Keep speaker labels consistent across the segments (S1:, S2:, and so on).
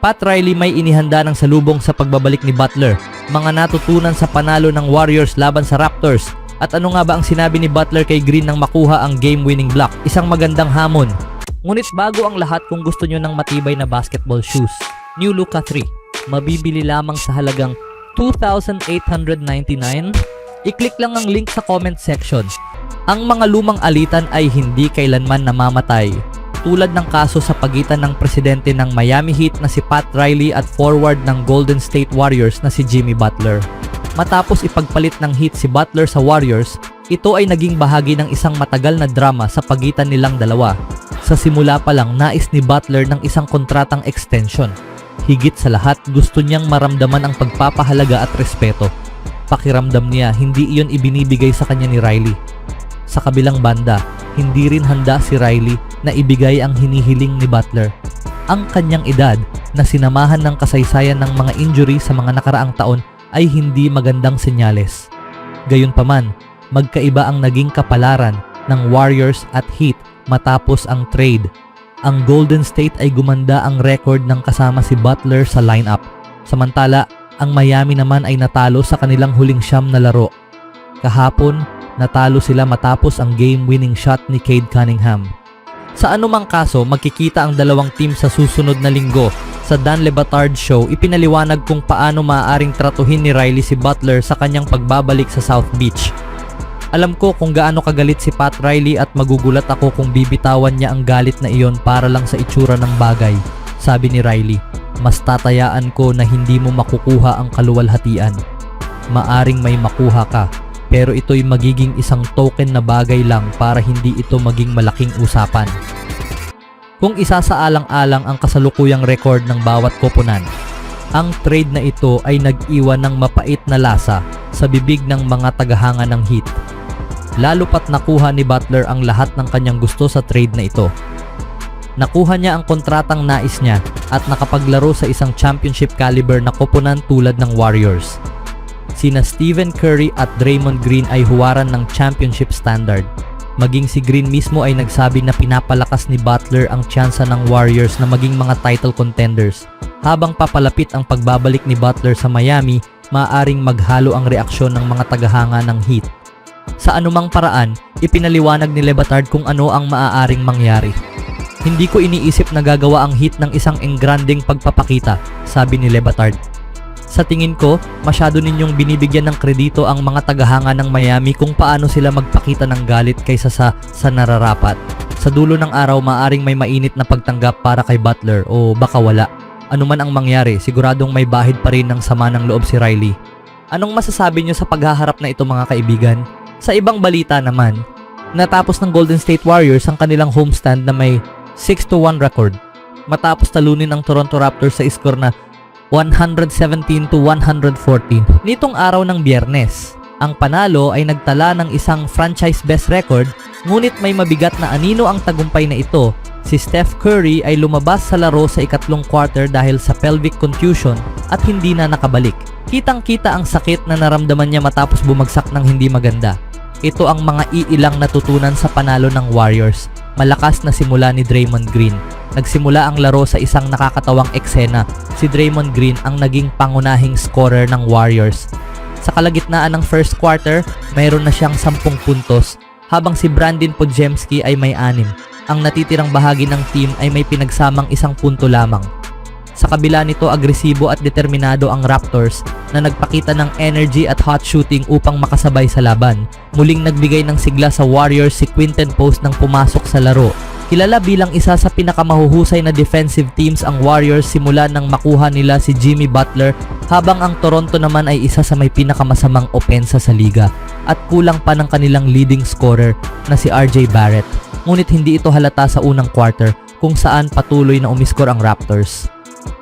S1: Pat Riley may inihanda ng salubong sa pagbabalik ni Butler, mga natutunan sa panalo ng Warriors laban sa Raptors, at ano nga ba ang sinabi ni Butler kay Green nang makuha ang game-winning block? Isang magandang hamon. Ngunit bago ang lahat, kung gusto nyo ng matibay na basketball shoes, New Luka 3, mabibili lamang sa halagang $2,899. I-click lang ang link sa comment section. Ang mga lumang alitan ay hindi kailanman namamatay, tulad ng kaso sa pagitan ng presidente ng Miami Heat na si Pat Riley at forward ng Golden State Warriors na si Jimmy Butler. Matapos ipagpalit ng Heat si Butler sa Warriors, ito ay naging bahagi ng isang matagal na drama sa pagitan nilang dalawa. Sa simula pa lang, nais ni Butler ng isang kontratang extension. Higit sa lahat, gusto niyang maramdaman ang pagpapahalaga at respeto. Pakiramdam niya, hindi iyon ibinibigay sa kanya ni Riley. Sa kabilang banda, hindi rin handa si Riley na ibigay ang hinihiling ni Butler. Ang kanyang edad na sinamahan ng kasaysayan ng mga injury sa mga nakaraang taon ay hindi magandang senyales. Gayunpaman, magkaiba ang naging kapalaran ng Warriors at Heat matapos ang trade. Ang Golden State ay gumanda ang record ng kasama si Butler sa lineup. Samantala, ang Miami naman ay natalo sa kanilang huling 9 na laro. Kahapon, natalo sila matapos ang game-winning shot ni Cade Cunningham. Sa anumang kaso, magkikita ang dalawang team sa susunod na linggo. Sa Dan Le Batard Show, ipinaliwanag kung paano maaaring tratuhin ni Riley si Butler sa kanyang pagbabalik sa South Beach. Alam ko kung gaano kagalit si Pat Riley at magugulat ako kung bibitawan niya ang galit na iyon para lang sa itsura ng bagay, sabi ni Riley. Mas tatayaan ko na hindi mo makukuha ang kaluwalhatian. Maaring may makuha ka, pero ito'y magiging isang token na bagay lang para hindi ito maging malaking usapan. Kung isasaalang-alang ang kasalukuyang record ng bawat koponan, ang trade na ito ay nag-iwan ng mapait na lasa sa bibig ng mga tagahanga ng Heat. Lalo pat nakuha ni Butler ang lahat ng kanyang gusto sa trade na ito. Nakuha niya ang kontratang nais niya at nakapaglaro sa isang championship caliber na koponan tulad ng Warriors. Sina Stephen Curry at Draymond Green ay huwaran ng championship standard. Maging si Green mismo ay nagsabi na pinapalakas ni Butler ang tsansa ng Warriors na maging mga title contenders. Habang papalapit ang pagbabalik ni Butler sa Miami, maaaring maghalo ang reaksyon ng mga tagahanga ng Heat. Sa anumang paraan, ipinaliwanag ni Le Batard kung ano ang maaaring mangyari. Hindi ko iniisip na gagawa ang Heat ng isang engranding pagpapakita, sabi ni Le Batard. Sa tingin ko, masyado ninyong binibigyan ng kredito ang mga tagahanga ng Miami kung paano sila magpakita ng galit kaysa sa nararapat. Sa dulo ng araw, maaring may mainit na pagtanggap para kay Butler o baka wala. Ano man ang mangyari, siguradong may bahid pa rin ng sama ng loob si Riley. Anong masasabi nyo sa paghaharap na ito, mga kaibigan? Sa ibang balita naman, natapos ng Golden State Warriors ang kanilang homestand na may 6-1 record matapos talunin ang Toronto Raptors sa score na 117-114 nitong araw ng Biyernes. Ang panalo ay nagtala ng isang franchise best record, ngunit may mabigat na anino ang tagumpay na ito. Si Steph Curry ay lumabas sa laro sa ikatlong quarter dahil sa pelvic contusion at hindi na nakabalik. Kitang-kita ang sakit na naramdaman niya matapos bumagsak ng hindi maganda. Ito ang mga iilang natutunan sa panalo ng Warriors. Malakas na simula ni Draymond Green. Nagsimula ang laro sa isang nakakatawang eksena. Si Draymond Green ang naging pangunahing scorer ng Warriors. Sa kalagitnaan ng first quarter, mayroon na siyang 10 puntos, habang si Brandon Podziemski ay may 6. Ang natitirang bahagi ng team ay may pinagsamang 1 punto lamang. Sa kabila nito, agresibo at determinado ang Raptors na nagpakita ng energy at hot shooting upang makasabay sa laban. Muling nagbigay ng sigla sa Warriors si Quinton Post nang pumasok sa laro. Kilala bilang isa sa pinakamahuhusay na defensive teams ang Warriors simula nang makuha nila si Jimmy Butler, habang ang Toronto naman ay isa sa may pinakamasamang opensa sa liga at kulang pa ng kanilang leading scorer na si RJ Barrett. Ngunit hindi ito halata sa unang quarter kung saan patuloy na umiskor ang Raptors.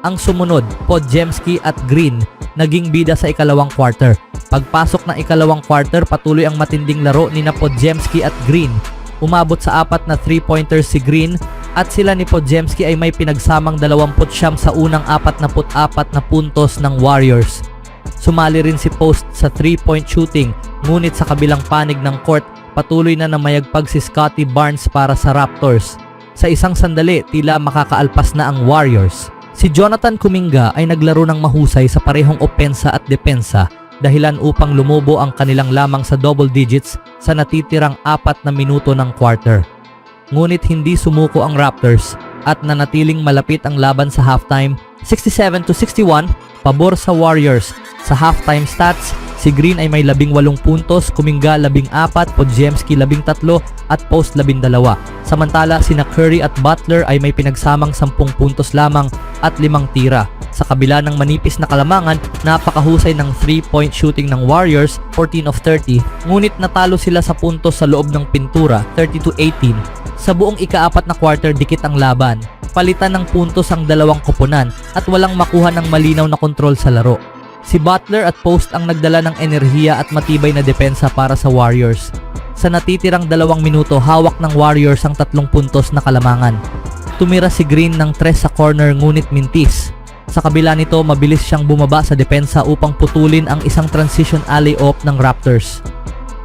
S1: Ang sumunod, Podziemski at Green, naging bida sa ikalawang quarter. Pagpasok ng ikalawang quarter, patuloy ang matinding laro ni Podziemski at Green. Umabot sa 4 na 3-pointers si Green at sila ni Podziemski ay may pinagsamang 29 sa unang 44 na puntos ng Warriors. Sumali rin si Post sa 3-point shooting, ngunit sa kabilang panig ng court, patuloy na namayagpag si Scottie Barnes para sa Raptors. Sa isang sandali, tila makakaalpas na ang Warriors. Si Jonathan Kuminga ay naglaro ng mahusay sa parehong opensa at depensa dahilan upang lumubo ang kanilang lamang sa double digits sa natitirang 4 na minuto ng quarter. Ngunit hindi sumuko ang Raptors at nanatiling malapit ang laban sa halftime, 67-61, pabor sa Warriors. Sa halftime stats, si Green ay may 18 puntos, Kuminga 14, Podziemski 13 at Post 12. Samantala sina Curry at Butler ay may pinagsamang 10 puntos lamang at 5 tira. Sa kabila ng manipis na kalamangan, napakahusay ng 3-point shooting ng Warriors, 14 of 30, ngunit natalo sila sa puntos sa loob ng pintura, 30-18. Sa buong ika-4 na quarter, dikit ang laban. Palitan ng puntos ang dalawang koponan at walang makuha ng malinaw na kontrol sa laro. Si Butler at Post ang nagdala ng enerhiya at matibay na depensa para sa Warriors. Sa natitirang 2 minuto, hawak ng Warriors ang 3 puntos na kalamangan. Tumira si Green ng 3 sa corner ngunit mintis. Sa kabila nito, mabilis siyang bumaba sa depensa upang putulin ang isang transition alley-oop ng Raptors.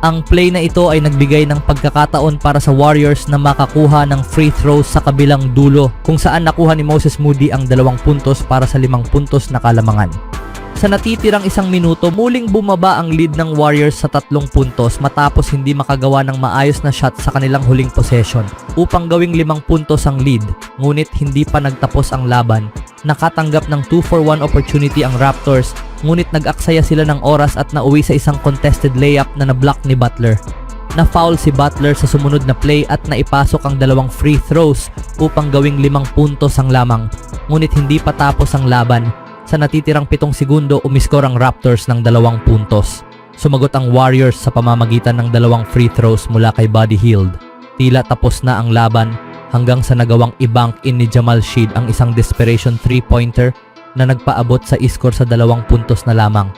S1: Ang play na ito ay nagbigay ng pagkakataon para sa Warriors na makakuha ng free throws sa kabilang dulo kung saan nakuha ni Moses Moody ang 2 puntos para sa 5 puntos na kalamangan. Sa natitirang 1 minuto, muling bumaba ang lead ng Warriors sa 3 puntos matapos hindi makagawa ng maayos na shot sa kanilang huling possession upang gawing 5 puntos ang lead, ngunit hindi pa nagtapos ang laban. Nakatanggap ng 2-for-1 opportunity ang Raptors, ngunit nag-aksaya sila ng oras at nauwi sa isang contested layup na na-block ni Butler. Na-foul si Butler sa sumunod na play at naipasok ang 2 free throws upang gawing 5 puntos ang lamang, ngunit hindi pa tapos ang laban. Sa natitirang 7 segundo, umiskor ang Raptors ng 2 puntos. Sumagot ang Warriors sa pamamagitan ng 2 free throws mula kay Buddy Hield. Tila tapos na ang laban hanggang sa nagawang i-bank in ni Jamal Sheed ang isang desperation 3-pointer na nagpaabot sa iskor sa 2 puntos na lamang.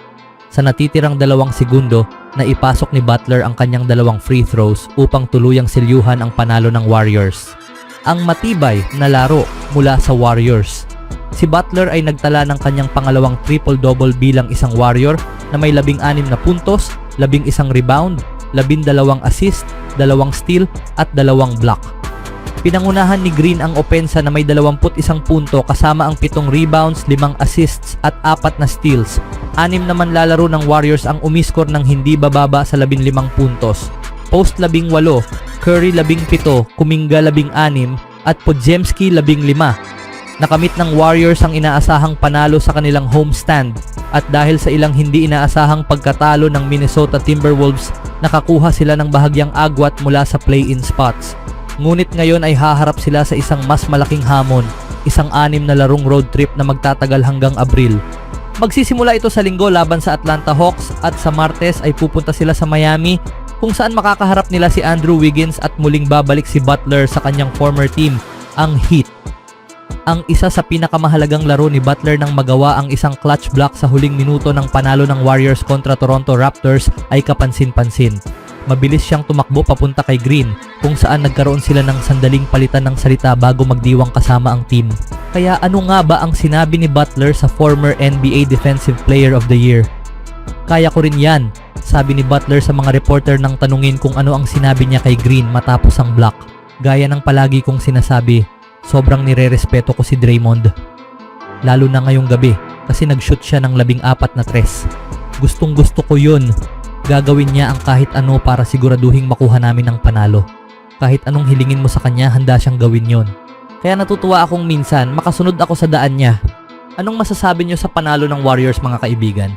S1: Sa natitirang 2 segundo, naipasok ni Butler ang kanyang 2 free throws upang tuluyang silyuhan ang panalo ng Warriors. Ang matibay na laro mula sa Warriors. Si Butler ay nagtala ng kanyang pangalawang triple-double bilang isang Warrior na may 16 na puntos, 11 rebound, 12 assist, 2 steal at 2 block. Pinangunahan ni Green ang opensa na may 21 punto kasama ang 7 rebounds, 5 assists at 4 na steals. 6 naman lalaro ng Warriors ang umiskor ng hindi bababa sa 15 puntos. Post 18, Curry 17, Kuminga 16 at Podziemski 15. Nakamit ng Warriors ang inaasahang panalo sa kanilang homestand at dahil sa ilang hindi inaasahang pagkatalo ng Minnesota Timberwolves, nakakuha sila ng bahagyang agwat mula sa play-in spots. Ngunit ngayon ay haharap sila sa isang mas malaking hamon, isang 6 na larong road trip na magtatagal hanggang Abril. Magsisimula ito sa Linggo laban sa Atlanta Hawks at sa Martes ay pupunta sila sa Miami kung saan makakaharap nila si Andrew Wiggins at muling babalik si Butler sa kanyang former team, ang Heat. Ang isa sa pinakamahalagang laro ni Butler nang magawa ang isang clutch block sa huling minuto ng panalo ng Warriors kontra Toronto Raptors ay kapansin-pansin. Mabilis siyang tumakbo papunta kay Green kung saan nagkaroon sila ng sandaling palitan ng salita bago magdiwang kasama ang team. Kaya ano nga ba ang sinabi ni Butler sa former NBA Defensive Player of the Year? Kaya ko rin yan, sabi ni Butler sa mga reporter nang tanungin kung ano ang sinabi niya kay Green matapos ang block. Gaya ng palagi kong sinasabi, sobrang nire-respeto ko si Draymond. Lalo na ngayong gabi kasi nag-shoot siya ng 14 na tres. Gustong gusto ko yun. Gagawin niya ang kahit ano para siguraduhing makuha namin ang panalo. Kahit anong hilingin mo sa kanya, handa siyang gawin yon. Kaya natutuwa akong minsan makasunod ako sa daan niya. Anong masasabi niyo sa panalo ng Warriors mga kaibigan?